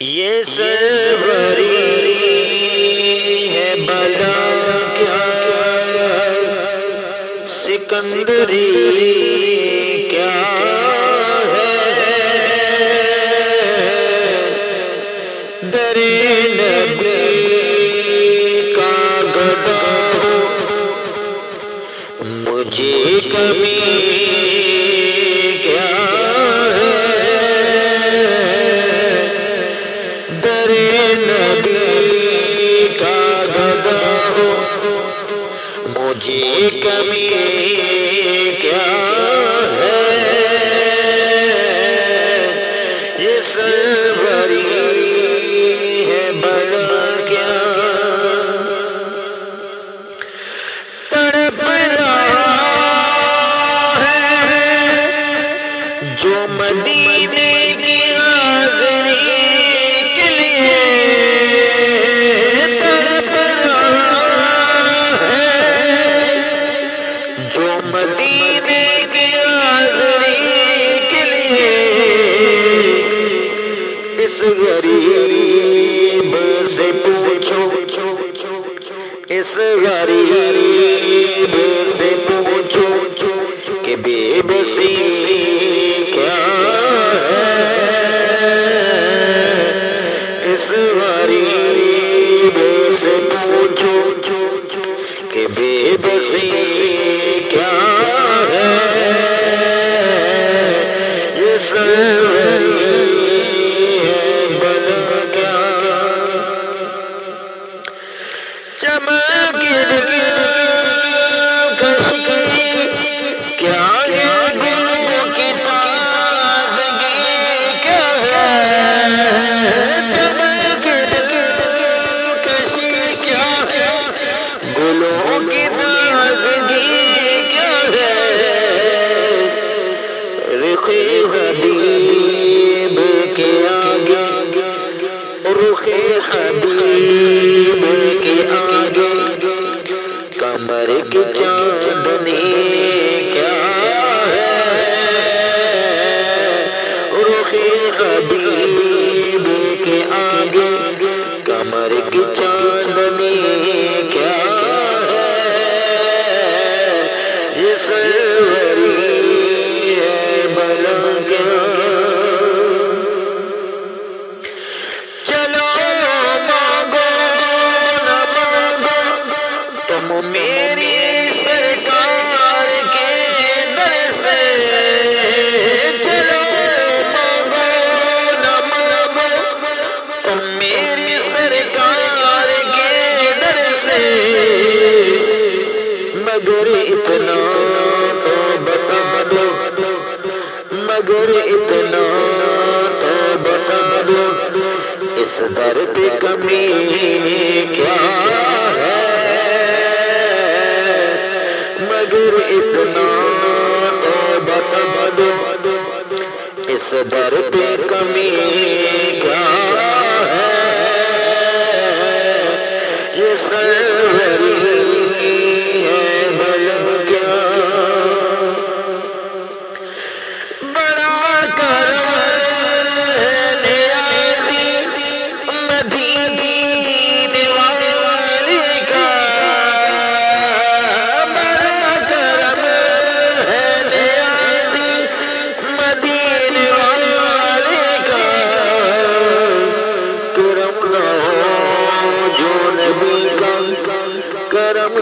یہ سربری ہے بلا کیا سکندری کیا ہے در نبی کا گدا مجھے کمی کیا مجھے کمی کیا ہے یہ سربری ہے بلا کیا تڑپ رہا ہے جو مدینے کی حاضری کے لیے مدینے کی حاضری کے لیے اس غریب سے پوچھو اس غریب سے پوچھو کہ بے بسی کیا ہے اس غریب سے پوچھو کہ بے بسی کیا ہے یہ سربری ہے بلا کیا چمک کشی کیا ہے گلوں کی تازگی کیا ہے چمک کشی کیا ہے گلوں کی تازگی رخ حبیب کے آگے رخ حبیب کے آگے کمر کی چاندنی کیا ہے رخ حبیب کے آگے کمر کی چاندنی کیا ہے یہ سربری چلو مانگو نہ مانگو تم میری سرکار کے در سے چلو مانگو نہ مانگو تم میری سرکار کے در سے مگر اتنا تو بتا دو مگر اتنا تو بتا دو اس در پہ کمی کیا ہے مگر اتنا تو بتا دو اس در پہ کمی کیا ہے یہ سربری ہے بلا کیا کرم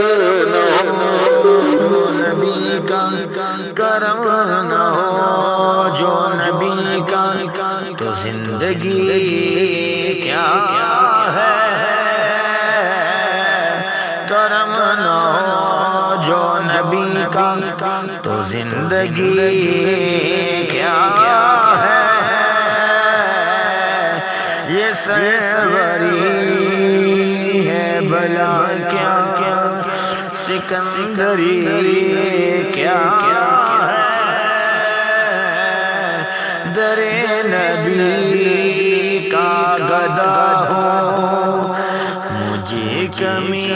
نہ ہو نبی کا کرم نہ ہو جو نبی کا تو زندگی کیا ہے کرم نہ ہو جو نبی کا تو زندگی کیا ہے یہ سربری ہے بلا کیا سکندری کیا ہے در نبی کا گدا ہو مجھے کمی